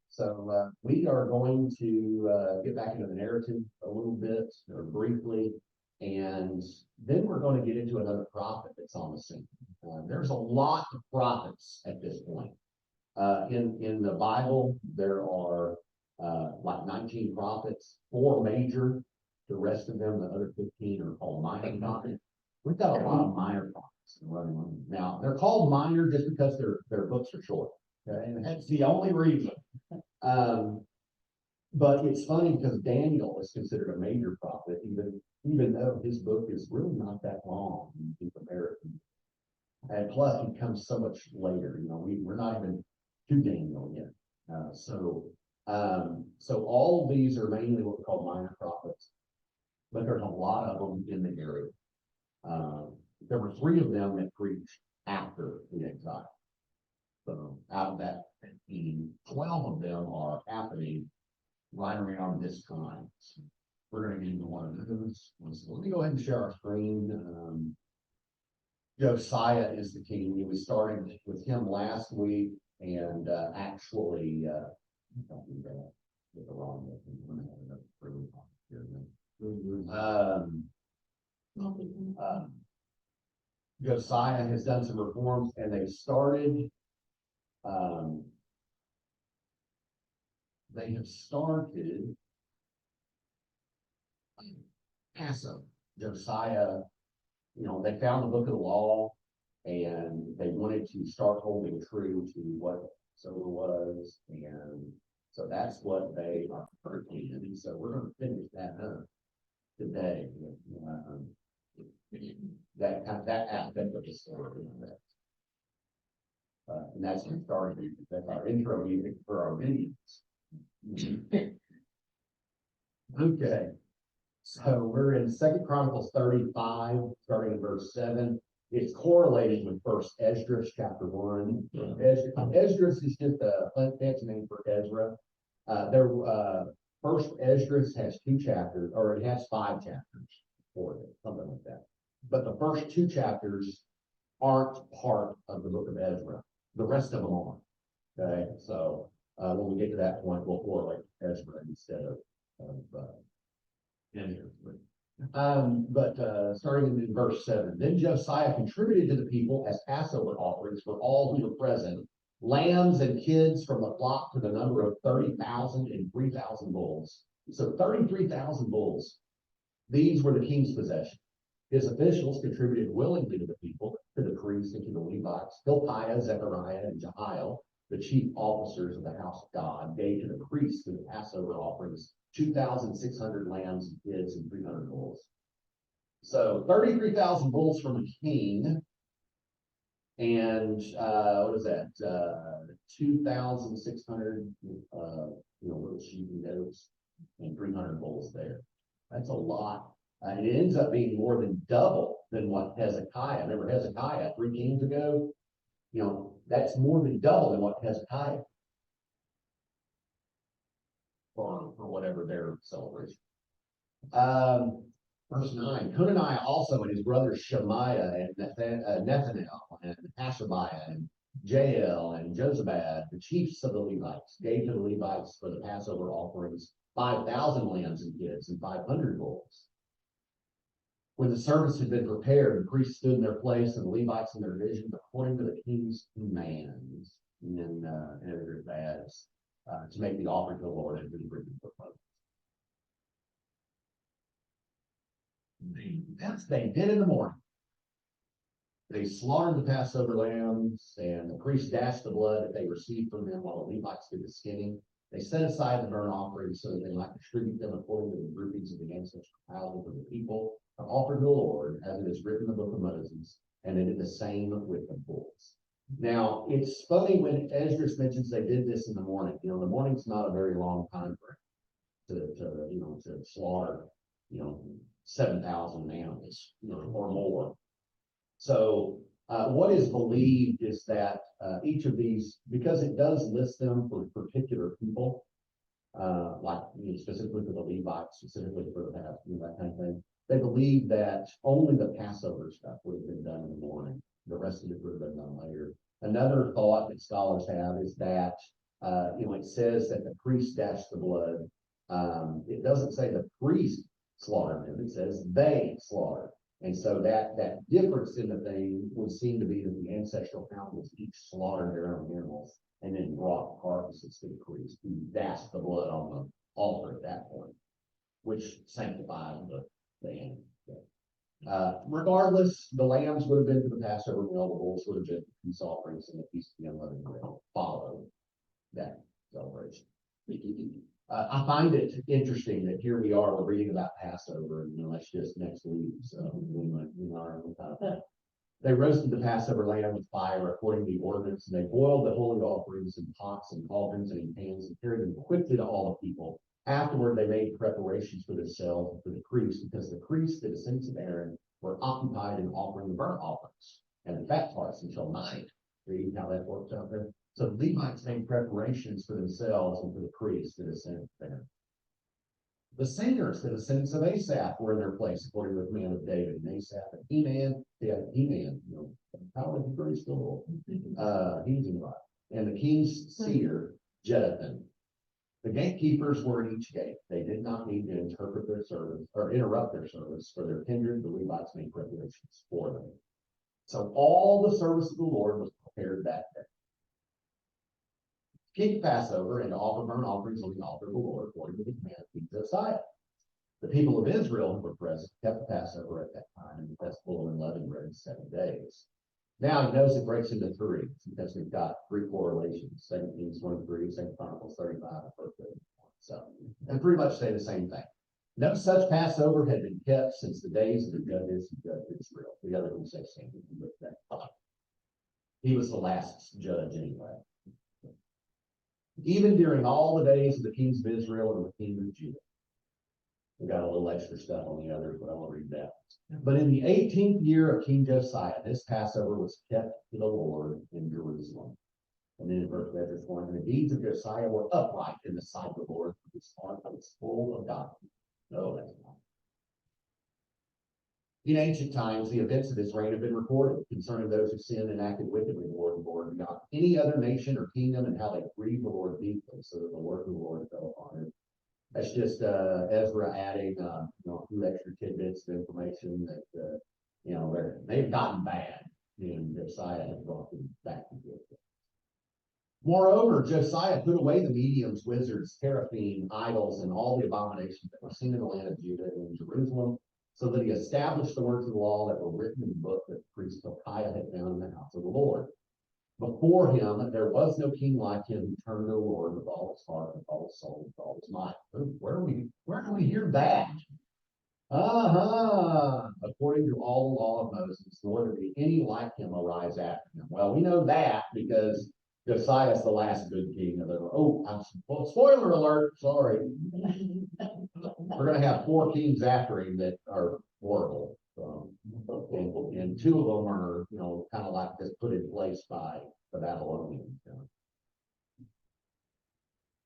So we are going to get back into the narrative a little bit or briefly, and then we're going to get into another prophet that's on the scene. There's a lot of prophets at this point. In the Bible, there are like 19 prophets, 4 major. The rest of them, the other 15, are called minor prophets. We've got a lot of minor prophets. Now, they're called minor just because their books are short. Okay? And that's the only reason. But it's funny because Daniel is considered a major prophet, even though his book is really not that long when you compare it. And plus, he comes so much later. We're not even to Daniel yet. So all of these are mainly what we call minor prophets, but there's a lot of them in the area. There were 3 of them that preached after the exile. So out of that 15, 12 of them are happening right around this time. So we're going to get into one of those. So let me go ahead and share our screen. Josiah is the king. We started with him last week, and actually, get the wrong Josiah has done some reforms, and they started. They have started Passover. Josiah, they found the book of the law, and they wanted to start holding true to what Passover was, and so that's what they are currently in. So we're going to finish that up today. That aspect of the story. And that's our intro music for our videos. Okay, so we're in 2 Chronicles 35, starting in verse 7. It's correlated with First Esdras chapter 1. Esdras is just a fancy name for Ezra. First Esdras has 2 chapters, or it has 5 chapters for it, something like that. But the first 2 chapters aren't part of the book of Ezra. The rest of them are. Okay, so when we get to that point, we'll correlate Ezra instead of but starting in verse 7, then Josiah contributed to the people as Passover offerings for all who were present, lambs and kids from the flock to the number of 30,000 and 3,000 bulls. So 33,000 bulls. These were the king's possession. His officials contributed willingly to the people, to the priests, and to the Levites. Hilkiah, Zechariah, and Jehiel, the chief officers of the house of God, gave to the priests in the Passover offerings 2,600 lambs and kids and 300 bulls. So 33,000 bulls from the king, and what is that? 2,600 little sheep and goats, and 300 bulls there. That's a lot. And it ends up being more than double than what Hezekiah. Remember Hezekiah 3 kings ago? That's more than double than what Hezekiah for whatever their celebration. Verse 9, Conaniah also and his brothers Shemaiah and Nethanel and Hashabiah and Jael and Jozabad, the chiefs of the Levites, gave to the Levites for the Passover offerings 5,000 lambs and kids and 500 bulls. When the service had been prepared, the priests stood in their place and the Levites in their division according to the king's commands. And then editor adds to make the offering to the Lord and to the written proposal. They did in the morning. They slaughtered the Passover lambs, and the priests dashed the blood that they received from them while the Levites did the skinning. They set aside the burnt offerings so that they might distribute them according to the groupings of the ancestral houses of the people, to offer to the Lord, as it is written in the book of Moses, and they did the same with the bulls. Now, it's funny when Esdras mentions they did this in the morning. The morning's not a very long time frame to slaughter, 7,000 animals, or more. So what is believed is that each of these, because it does list them for particular people, like specifically for the Levites, specifically for the past, that kind of thing, they believe that only the Passover stuff would have been done in the morning. The rest of it would have been done later. Another thought that scholars have is that It says that the priest dashed the blood. It doesn't say the priest slaughtered them. It says they slaughtered. And so that difference in the thing would seem to be that the ancestral councils each slaughtered their own animals and then brought carcasses to the priest who dashed the blood on the altar at that point, which sanctified the animal. Regardless, the lambs would have been for the Passover meal, the bulls would have been peace offerings, and the feast of the unleavened bread followed that celebration. I find it interesting that here we are, we're reading about Passover, and that's just next week. So they roasted the Passover lamb with fire according to the ordinance, and they boiled the holy offerings in pots and cauldrons and in pans and carried them quickly to all the people. Afterward, they made preparations for themselves and for the priests, because the priests, the descendants of Aaron, were occupied in offering the burnt offerings and the fat parts until night. Reading how that works out there. So the Levites made preparations for themselves and for the priests, the descendants of Aaron. The singers, the descendants of Asaph, were in their place according to the command of David. And Asaph and Heman, how many degrees still? He's in the Bible. And the king's seer, Jeduthun. The gatekeepers were in each gate. They did not need to interpret their service or interrupt their service for their kindred. The Levites made preparations for them. So all the service of the Lord was prepared that day. Keep Passover and to offer burnt offerings on the altar of the Lord according to the command of King Josiah. The people of Israel who were present kept the Passover at that time and the festival of unleavened bread 7 days. Now he knows it breaks into three because we've got three correlations: 2 Kings 23, 2 Chronicles 35, and 1 Corinthians 1. So, and pretty much say the same thing. No such Passover had been kept since the days of the judges who judged Israel. The other one says Samuel. He was the last judge anyway. Even during all the days of the kings of Israel and the king of Judah. We got a little extra stuff on the others, but I won't read that. But in the 18th year of King Josiah, this Passover was kept to the Lord in Jerusalem. And then in verse 1, and the deeds of Josiah were upright in the sight of the Lord, for his heart was full of doctrine. No, that's not. In ancient times, the events of his reign have been recorded concerning those who sinned and acted wickedly toward the Lord beyond any other nation or kingdom, and how they grieved the Lord deeply, so that the word of the Lord fell upon it. That's just Ezra adding a few extra tidbits of information that they've gotten bad, and Josiah has brought them back to good. Moreover, Josiah put away the mediums, wizards, teraphim, idols, and all the abominations that were seen in the land of Judah and in Jerusalem, so that he established the words of the law that were written in the book that the priest Hilkiah had found in the house of the Lord. Before him, there was no king like him who turned to the Lord with all his heart, with all his soul, with all his might. Where do we hear that? According to all the law of Moses, nor there be any like him arise after him. Well, we know that because Josiah is the last good king of Israel. Spoiler alert, sorry. We're going to have 4 kings after him that are horrible. And 2 of them are, kind of like this put in place by the Babylonians.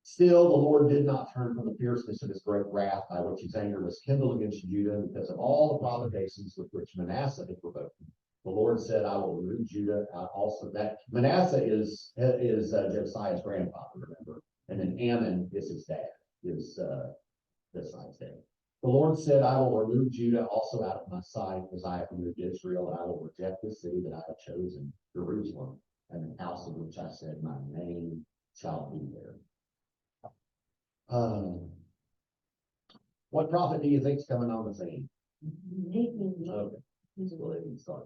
Still, the Lord did not turn from the fierceness of his great wrath, by which his anger was kindled against Judah, because of all the provocations with which Manasseh had provoked him. The Lord said, I will remove Judah out also. That Manasseh is Josiah's grandfather, remember? And then Ammon is his dad, Josiah's dad. The Lord said, I will remove Judah also out of my sight, as I have removed Israel, and I will reject the city that I have chosen, Jerusalem, and the house of which I said, my name shall be there. What prophet do you think is coming on the scene? Okay, let's go ahead and start.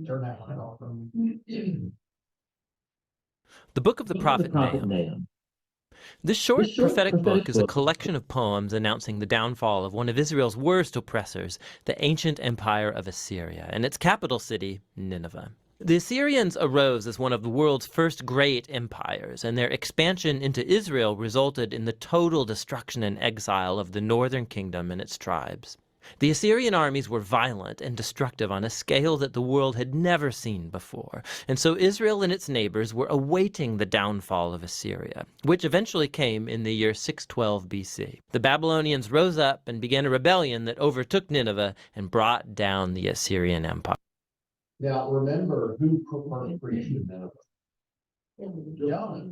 Turn that light off. The book of the prophet Nahum. This short prophetic book is a collection of poems announcing the downfall of one of Israel's worst oppressors, the ancient empire of Assyria, and its capital city, Nineveh. The Assyrians arose as one of the world's first great empires, and their expansion into Israel resulted in the total destruction and exile of the northern kingdom and its tribes. The Assyrian armies were violent and destructive on a scale that the world had never seen before, and so Israel and its neighbors were awaiting the downfall of Assyria, which eventually came in the year 612 BC. The Babylonians rose up and began a rebellion that overtook Nineveh and brought down the Assyrian Empire. Now, remember who preached in Nineveh? Jonah.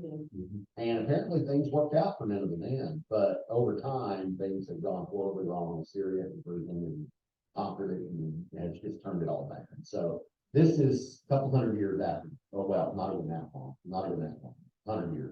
And apparently things worked out for Nineveh then, but over time, things have gone horribly wrong in Syria and everything and conquered it and has just turned it all back. So this is a couple hundred years after, oh, well, not even that long, 100 years.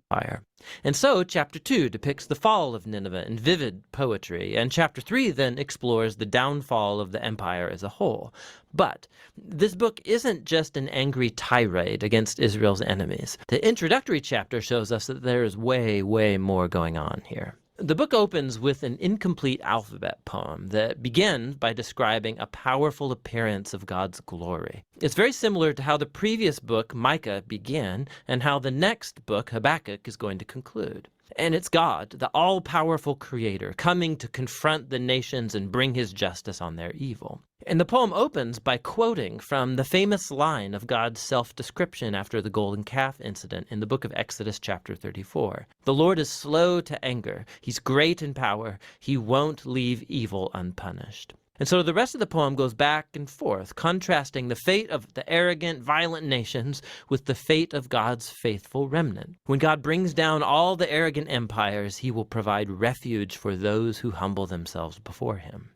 Fire. And so, chapter 2 depicts the fall of Nineveh in vivid poetry, and chapter 3 then explores the downfall of the empire as a whole. But this book isn't just an angry tirade against Israel's enemies. The introductory chapter shows us that there is way, way more going on here. The book opens with an incomplete alphabet poem that begins by describing a powerful appearance of God's glory. It's very similar to how the previous book, Micah, began and how the next book, Habakkuk, is going to conclude. And it's God, the all-powerful creator, coming to confront the nations and bring his justice on their evil. And the poem opens by quoting from the famous line of God's self-description after the golden calf incident in the book of Exodus chapter 34. The Lord is slow to anger. He's great in power. He won't leave evil unpunished. And so the rest of the poem goes back and forth, contrasting the fate of the arrogant, violent nations with the fate of God's faithful remnant. When God brings down all the arrogant empires, he will provide refuge for those who humble themselves before him.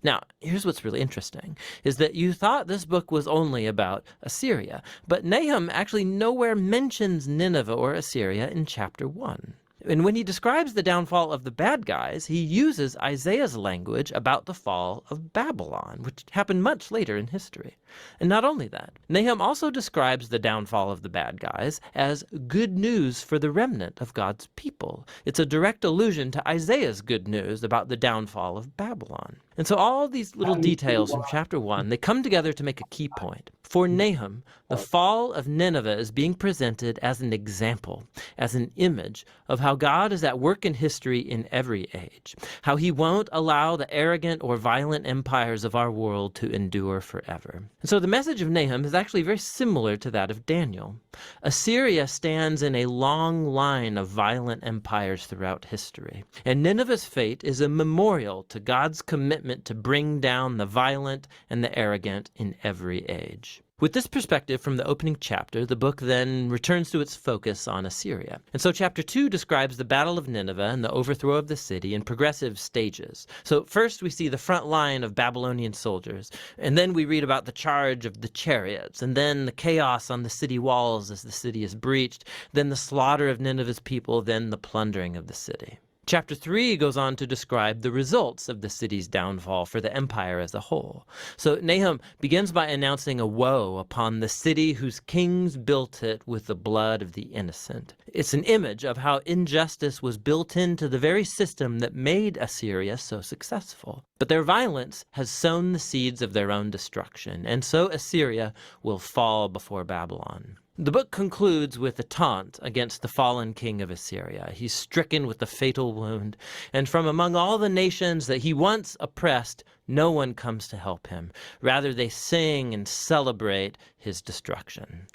Now, here's what's really interesting, is that you thought this book was only about Assyria, but Nahum actually nowhere mentions Nineveh or Assyria in chapter 1. And when he describes the downfall of the bad guys, he uses Isaiah's language about the fall of Babylon, which happened much later in history. And not only that, Nahum also describes the downfall of the bad guys as good news for the remnant of God's people. It's a direct allusion to Isaiah's good news about the downfall of Babylon. And so all these little details from chapter 1, they come together to make a key point. For Nahum, the fall of Nineveh is being presented as an example, as an image of how God is at work in history in every age, how he won't allow the arrogant or violent empires of our world to endure forever. And so the message of Nahum is actually very similar to that of Daniel. Assyria stands in a long line of violent empires throughout history, and Nineveh's fate is a memorial to God's commitment to bring down the violent and the arrogant in every age. With this perspective from the opening chapter, the book then returns to its focus on Assyria. And so chapter 2 describes the Battle of Nineveh and the overthrow of the city in progressive stages. So first we see the front line of Babylonian soldiers, and then we read about the charge of the chariots, and then the chaos on the city walls as the city is breached, then the slaughter of Nineveh's people, then the plundering of the city. Chapter 3 goes on to describe the results of the city's downfall for the empire as a whole. So Nahum begins by announcing a woe upon the city whose kings built it with the blood of the innocent. It's an image of how injustice was built into the very system that made Assyria so successful. But their violence has sown the seeds of their own destruction, and so Assyria will fall before Babylon. The book concludes with a taunt against the fallen king of Assyria. He's stricken with the fatal wound, and from among all the nations that he once oppressed, no one comes to help him. Rather, they sing and celebrate his destruction.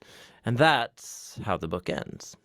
And that's how the book ends.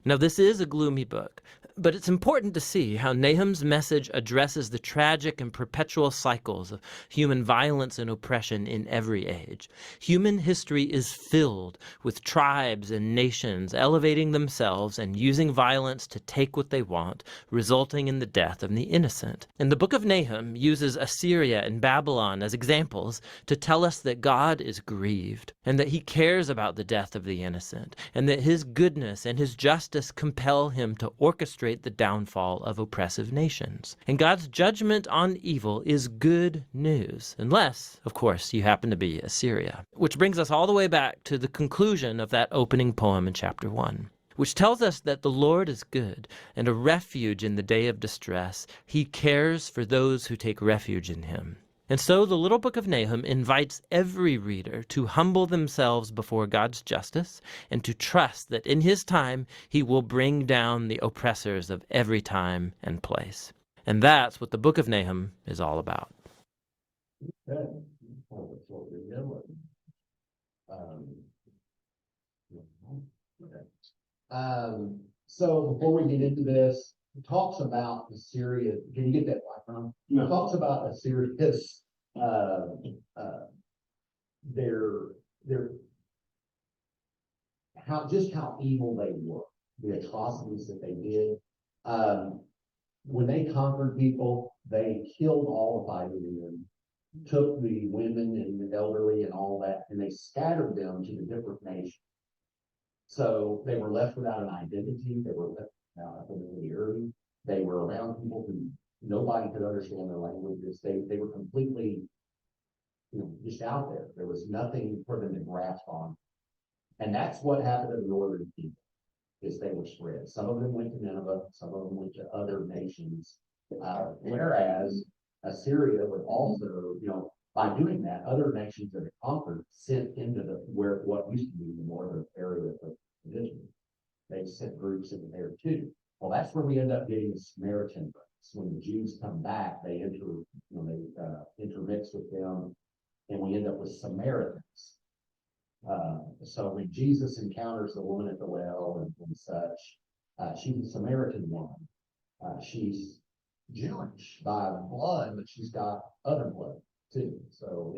Now, this is a gloomy book, but it's important to see how Nahum's message addresses the tragic and perpetual cycles of human violence and oppression in every age. Human history is filled with tribes and nations elevating themselves and using violence to take what they want, resulting in the death of the innocent. And the book of Nahum uses Assyria and Babylon as examples to tell us that God is grieved, and that he cares about the death of the innocent, and that his goodness and his justice compel him to orchestrate the downfall of oppressive nations. And God's judgment on evil is good news, unless, of course, you happen to be Assyria. Which brings us all the way back to the conclusion of that opening poem in chapter 1, which tells us that the Lord is good and a refuge in the day of distress. He cares for those who take refuge in him. And so the little book of Nahum invites every reader to humble themselves before God's justice and to trust that in his time he will bring down the oppressors of every time and place. And that's what the book of Nahum is all about. Okay. So before we get into this, it talks about Assyria. Can you get that mic on? It talks about Assyria's their how evil they were, the atrocities that they did. When they conquered people, they killed all of fighting men, took the women and the elderly and all that, and they scattered them to the different nations. So they were left without an identity. They were left without a familiarity. They were around people who nobody could understand their languages. They were completely, just out there. There was nothing for them to grasp on. And that's what happened to the northern kingdom, is they were spread. Some of them went to Nineveh, some of them went to other nations. Whereas Assyria would also, by doing that, other nations that it conquered sent into what used to be the northern area of Israel. They sent groups in there too. Well, that's where we end up getting the Samaritan race. When the Jews come back, they intermix with them, and we end up with Samaritans. So when Jesus encounters the woman at the well and such, she's a Samaritan woman. She's Jewish by blood, but she's got other blood too. So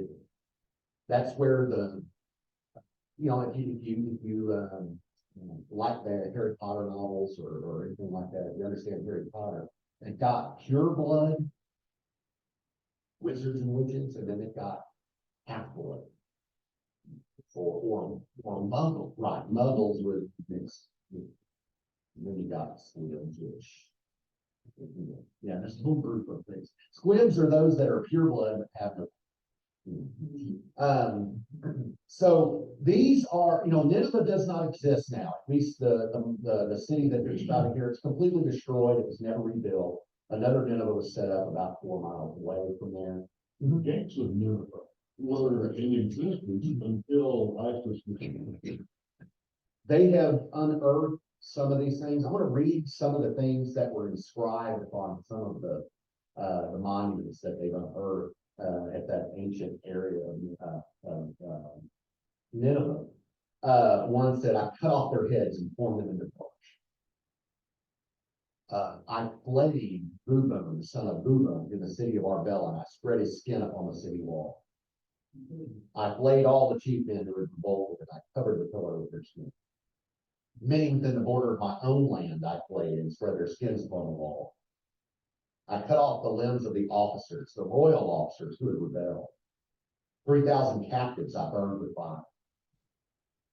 that's where if you like the Harry Potter novels or anything like that, you understand Harry Potter. They've got pure blood wizards and witches, and then they've got half blood. Or muggles, right? Muggles with mixed. And then you got squibs, which, there's a whole group of things. Squibs are those that are pure blood but have no. So these are, Nineveh does not exist now. At least the city that there's about here, it's completely destroyed. It was never rebuilt. Another Nineveh was set up about 4 miles away from there. The gates of Nineveh were in existence until ISIS became. They have unearthed some of these things. I want to read some of the things that were inscribed upon some of the monuments that they've unearthed at that ancient area of Nineveh. One said, "I cut off their heads and formed them into parch. I flayed Bubon, the son of Bubon, in the city of Arbela, and I spread his skin upon the city wall. I flayed all the chief men who had revolted, and I covered the pillar with their skin. Many within the border of my own land I flayed and spread their skins upon the wall. I cut off the limbs of the officers, the royal officers who had rebelled. 3,000 captives I burned with fire.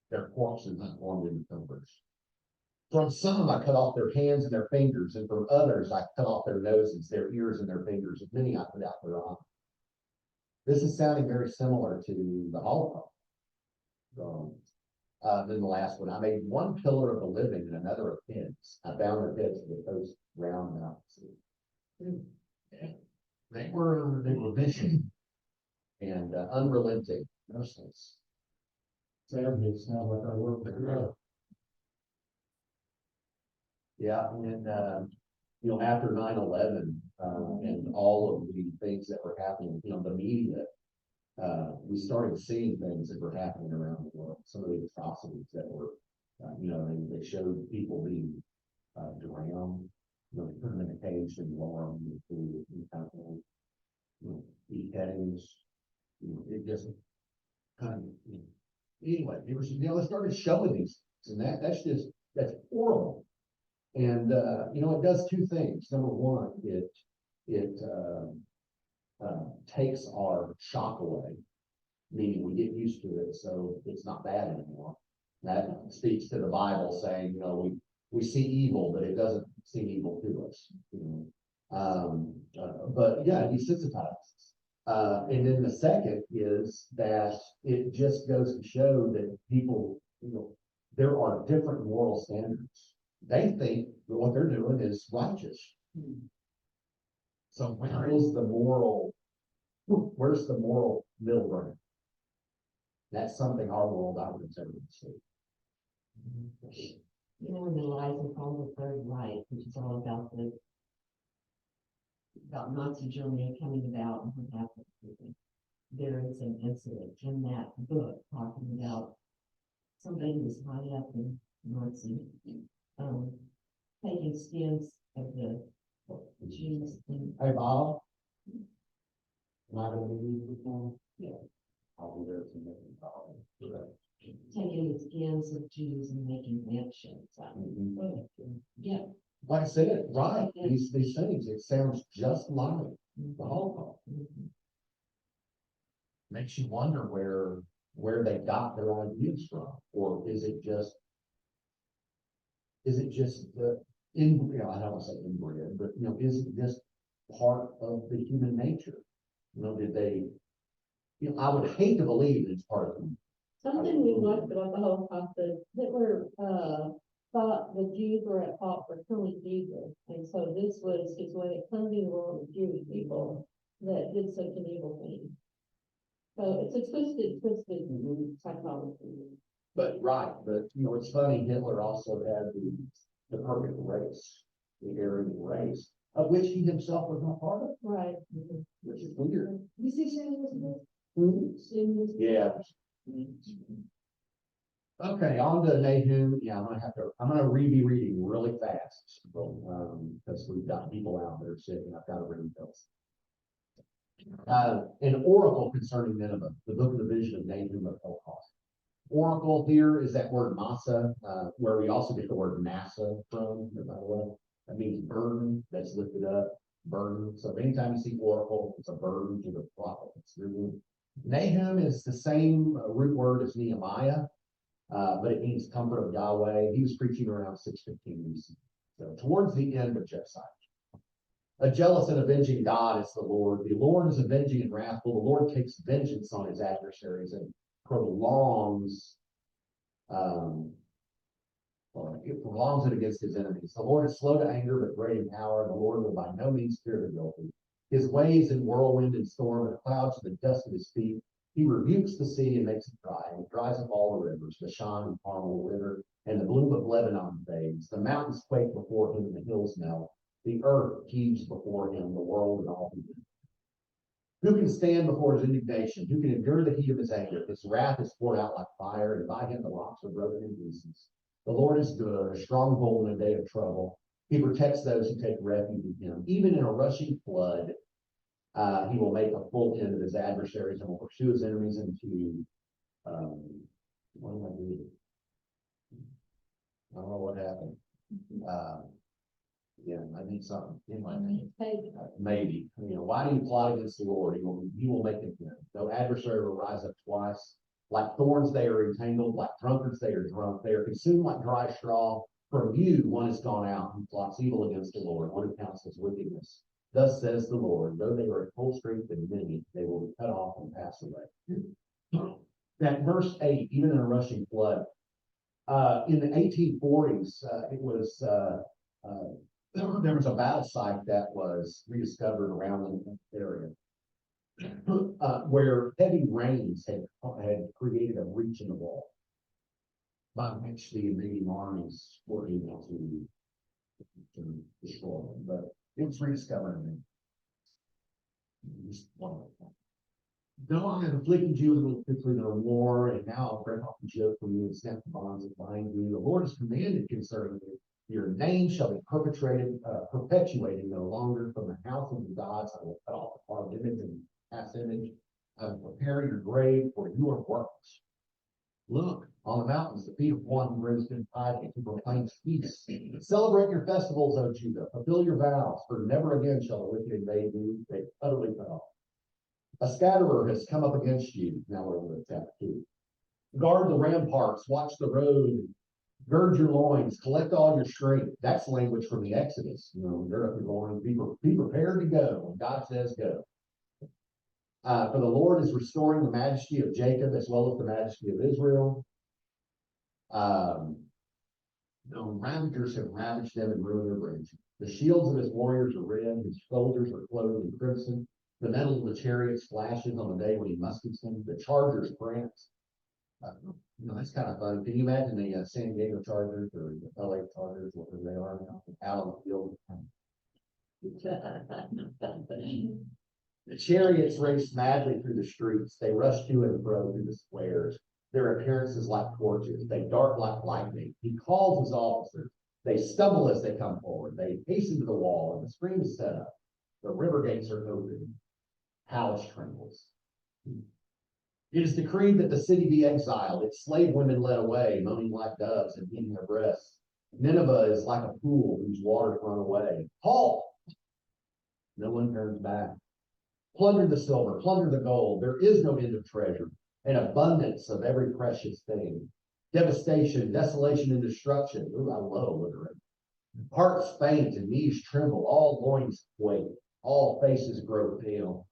Their corpses I formed into timbers. From some I cut off their hands and their fingers, and from others I cut off their noses, their ears, and their fingers. Of many I put out their eyes." This is sounding very similar to the Holocaust. Then the last one, I made one pillar of the living and another of heads. I bound their heads to the post round about the sea. They were vicious and unrelenting, merciless. Sadly, it sounds like our work there. Yeah, and after 9/11 and all of the things that were happening, the media, we started seeing things that were happening around the world. Some of the atrocities that were, they showed people being drowned, they put them in a cage and lower them in food and kind of thing, beheadings. It just kind of, anyway, they started showing these things, and that's horrible. And it does two things. Number one, it takes our shock away, meaning we get used to it, so it's not bad anymore. That speaks to the Bible saying, we see evil, but it doesn't seem evil to us. But yeah, it desensitizes. And then the second is that it just goes to show that people, there are different moral standards. They think that what they're doing is righteous. So where's the moral middle ground? That's something our world I would never see. In the lies and called the Third Reich, which is all about Nazi Germany coming about and what happened. There is an incident in that book talking about somebody who was high up in Nazi, taking skins of the Jews. Hey, Bob. Am I going to be with you? Yeah. I'll be there to make a call. taking the skins of Jews and making lampshades out of it. Yeah. Like I said, right, these things, it sounds just like the Holocaust. Mhm. Makes you wonder where they got their ideas from, or is it just the you know, I don't want to say inbred, but you know, is it just part of the human nature? You know, did they, you know, I would hate to believe it's part of them. Something we liked about the Holocaust is Hitler, thought the Jews were at fault for killing Jesus. And so this was his way of cleansing the world of Jewish people that did such an evil thing. So it's a twisted psychology. But you know, it's funny, Hitler also had the perfect race, the Aryan race, of which he himself was not part of, Right. which is weird. You see Shane Yeah. Okay, on to Nahum. Yeah, I'm gonna be reading really fast. Because we've got people out there sitting, I've got to read those. An oracle concerning Nineveh, the book of the vision of Nahum of Elkoth. Oracle here is that word masa, where we also get the word NASA from, by the way. That means burden, that's lifted up, burden. So anytime you see oracle, it's a burden to the prophet. Nahum is the same root word as Nehemiah, but it means comfort of Yahweh. He was preaching around 615 BC. So towards the end of Josiah. A jealous and avenging God is the Lord. The Lord is avenging and wrathful. The Lord takes vengeance on his adversaries and prolongs it prolongs it against his enemies. The Lord is slow to anger, but great in power. The Lord will by no means fear the guilty. His ways in whirlwind and storm, and clouds to the dust of his feet. He rebukes the sea and makes it dry, and dries up all the rivers. Bashan and Carmel wither, and the bloom of Lebanon fades. The mountains quake before him, and the hills melt. The earth heaves before him, the world and all who live. Who can stand before his indignation? Who can endure the heat of his anger? His wrath is poured out like fire, and by him the rocks are broken in pieces. The Lord is good, a stronghold in a day of trouble. He protects those who take refuge in him. Even in a rushing flood, he will make a full end of his adversaries and will pursue his enemies into, what am I reading? I don't know what happened. Yeah, I need something in my name. Maybe, you know, why do you plot against the Lord? He will make it good. No adversary will rise up twice. Like thorns, they are entangled. Like drunkards, they are drunk. They are consumed like dry straw. From you, one has gone out who plots evil against the Lord, one who counsels wickedness. Thus says the Lord, though they are at full strength and many, they will be cut off and pass away. That verse 8, even in a rushing flood, in the 1840s, it was there was a battle site that was rediscovered around the area where heavy rains had created a breach in the wall by which the invading armies were able to destroy them. But it was rediscovered. Though I have afflicted you with the war, and now I'll break off the yoke from you and snap the bonds that bind you. The Lord has commanded concerning you. Your name shall be perpetuated no longer from the house of the gods. I will cut off the carved image and past image. I will prepare your grave for your works. Look on the mountains, the feet of one who brings good tidings, who proclaims peace. Celebrate your festivals, O Judah. Fulfill your vows, for never again shall the wicked invade you. They utterly cut off. A scatterer has come up against you. Now we're over chapter 2. Guard the ramparts, watch the road, gird your loins, collect all your strength. That's language from the Exodus. You know, gird up your loins, be prepared to go when God says go. For the Lord is restoring the majesty of Jacob as well as the majesty of Israel. The ravagers have ravaged them and ruined their bridge. The shields of his warriors are red, his soldiers are clothed in crimson. The metal of the chariots flashes on the day when he muskets them. The chargers prance. You know, that's kind of fun. Can you imagine the San Diego Chargers or the LA Chargers, whatever they are now, out on the field? The chariots race madly through the streets. They rush to and fro through the squares. Their appearance is like torches. They dart like lightning. He calls his officers. They stumble as they come forward. They hasten to the wall, and the screen is set up. The river gates are open. Palace trembles. It is decreed that the city be exiled, its slave women led away, moaning like doves and beating their breasts. Nineveh is like a pool whose waters run away. Halt! No one turns back. Plunder the silver, plunder the gold. There is no end of treasure, an abundance of every precious thing. Devastation, desolation, and destruction. Ooh, I love alliteration. Hearts faint and knees tremble, all loins quake, all faces grow pale.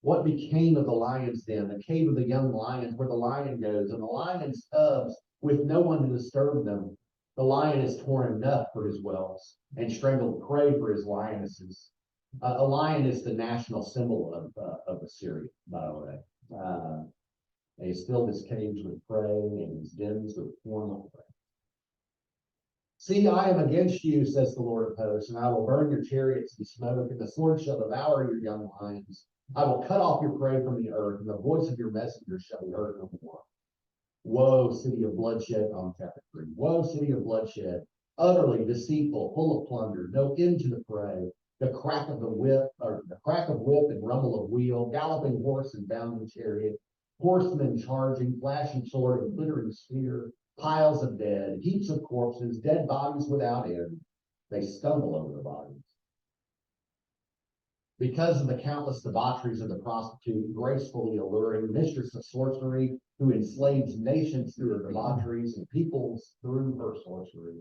What became of the lion's den, the cave of the young lions, where the lion goes, and the lion's cubs, with no one to disturb them? The lion has torn enough for his whelps, and strangled prey for his lionesses. A lion is the national symbol of Assyria, by the way. They filled his caves with prey, and his dens with torn of prey. See, I am against you, says the Lord of hosts, and I will burn your chariots in smoke, and the sword shall devour your young lions. I will cut off your prey from the earth, and the voice of your messengers shall be heard no more. Woe, city of bloodshed, on chapter 3. Woe, city of bloodshed, utterly deceitful, full of plunder, no end to the prey. The crack of whip and rumble of wheel, galloping horse and bounding chariot, horsemen charging, flashing sword and glittering spear, piles of dead, heaps of corpses, dead bodies without end. They stumble over the bodies. Because of the countless debaucheries of the prostitute, gracefully alluring, mistress of sorcery, who enslaves nations through her debaucheries and peoples through her sorcery.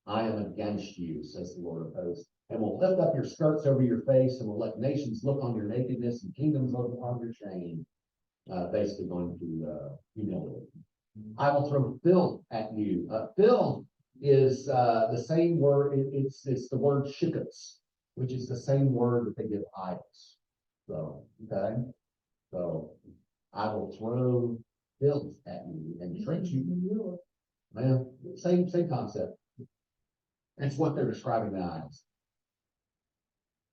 I am against you, says the Lord of hosts, and will lift up your skirts over your face, and will let nations look on your nakedness and kingdoms look upon your shame. Basically going to humiliate. I will throw filth at you. Filth is the same word. It's the word shikutz, which is the same word that they give idols. So, okay. So I will throw filth at you and treat you. Man, same concept. That's what they're describing the idols.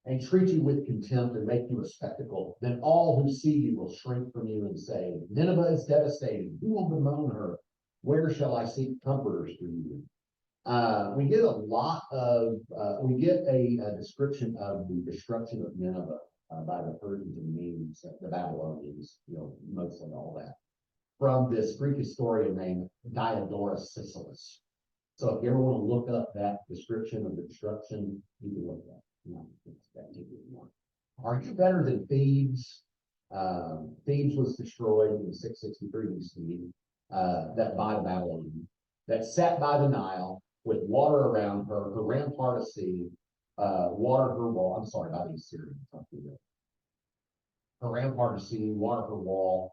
And treat you with contempt and make you a spectacle. Then all who see you will shrink from you and say, Nineveh is devastating. Who will bemoan her? Where shall I seek comforters for you? We get a description of the destruction of Nineveh by the Persians and Medes, the Babylonians, mostly all that, from this Greek historian named Diodorus Siculus. So if you ever want to look up that description of the destruction, you can look at that. Are you better than Thebes? Thebes was destroyed in 663 BC, that by Babylon, that sat by the Nile with water around her rampart of sea, water her wall. I'm sorry, by the Assyrians. Her rampart of sea, water her wall.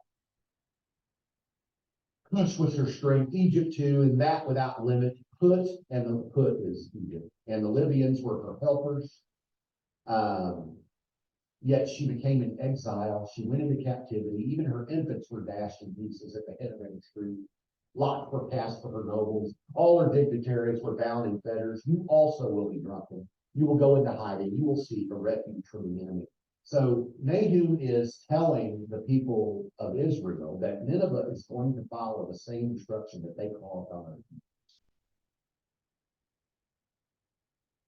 Cush was her strength, Egypt too, and that without limit. Put, and the put is Egypt, and the Libyans were her helpers. Yet she became an exile. She went into captivity. Even her infants were dashed in pieces at the head of any street. Lots were cast for her nobles. All her dignitaries were bound in fetters. You also will be drunken. You will go into hiding. You will seek a refuge from the enemy. So Nahum is telling the people of Israel that Nineveh is going to follow the same destruction that they call God.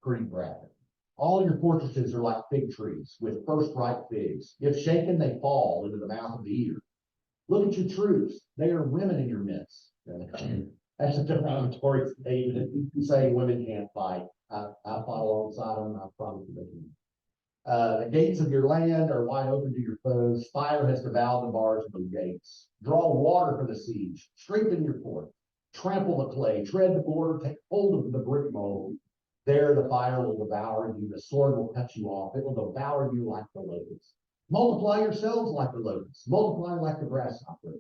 Pretty graphic. All your fortresses are like fig trees with first ripe figs. If shaken, they fall into the mouth of the eater. Look at your troops. They are women in your midst. That's a derogatory statement. You say women can't fight. I fought alongside them. I promise you they can. The gates of your land are wide open to your foes. Fire has devoured the bars of the gates. Draw water for the siege. Strengthen your fort. Trample the clay. Tread the border. Take hold of the brick mold. There the fire will devour you. The sword will cut you off. It will devour you like the locusts. Multiply yourselves like the locusts. Multiply like the grasshopper.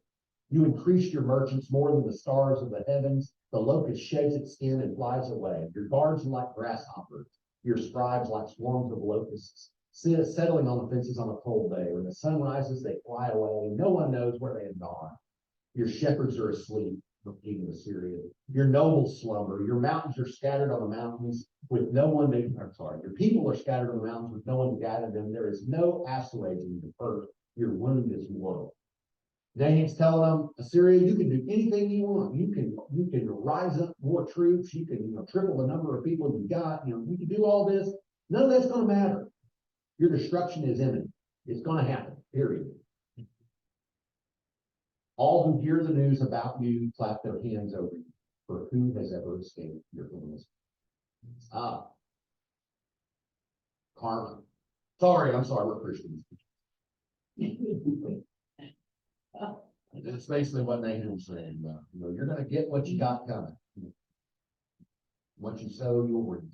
You increase your merchants more than the stars of the heavens. The locust sheds its skin and flies away. Your guards are like grasshoppers. Your scribes like swarms of locusts, settling on the fences on a cold day. When the sun rises, they fly away. No one knows where they have gone. Your shepherds are asleep, the king of Assyria. Your nobles slumber. Your mountains are scattered on the mountains with no one to, your people are scattered on the mountains with no one to gather them. There is no assuaging the hurt. Your wound is mortal. Nahum's telling them, Assyria, you can do anything you want. You can rise up more troops. You can triple the number of people you got. You can do all this. None of that's going to matter. Your destruction is imminent. It's going to happen. Period. All who hear the news about you clap their hands over you, for who has ever escaped your illness? Ah. Karma. Sorry, I'm sorry, we're Christians. It's basically what Nathan's saying, you know, you're gonna get what you got coming. What you sow, you'll reap.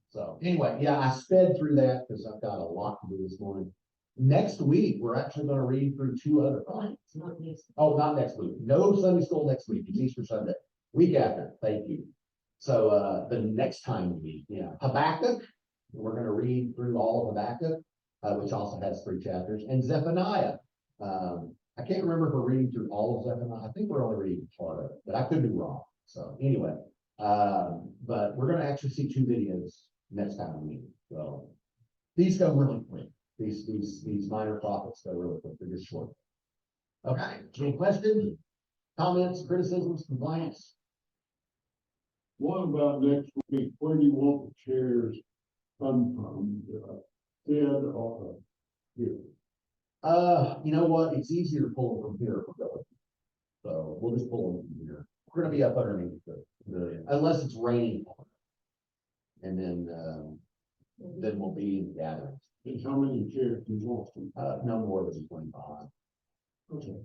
So anyway, yeah, I sped through that because I've got a lot to do this morning. Next week, we're actually gonna read through two other. It's not next. Oh, not next week. No Sunday school next week. It's Easter Sunday. Week after. Thank you. So, the next time we meet, yeah, Habakkuk, we're gonna read through all of Habakkuk, which also has 3 chapters, and Zephaniah. I can't remember if we're reading through all of Zephaniah. I think we're only reading part of it, but I could be wrong. So anyway, but we're gonna actually see 2 videos next time we meet. So these go really quick. These minor prophets go really quick. They're just short. Okay, any questions, comments, criticisms, complaints? What about next week? Where do you want the chairs come from? Ted or here? You know what? It's easier to pull them from here if we're going. So we'll just pull them from here. We're gonna be up underneath unless it's raining. And then we'll be in gatherings. And how many chairs do you want? No more than 25. Okay.